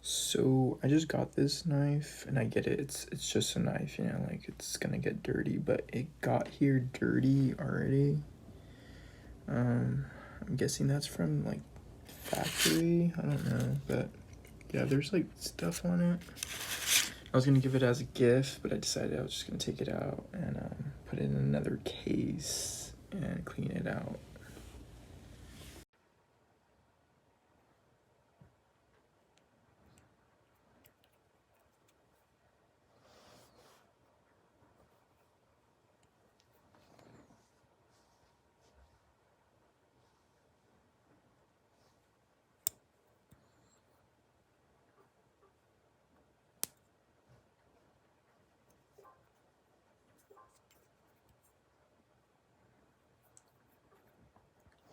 So I just got this knife, and I get it. It's just a knife, you know, like it's gonna get dirty, but it got here dirty already. I'm guessing that's from like factory. I don't know, but yeah, there's like stuff on it. I was gonna give it as a gift, but I decided I was just gonna take it out and put it in another case and clean it out.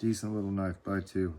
Decent little knife by 2.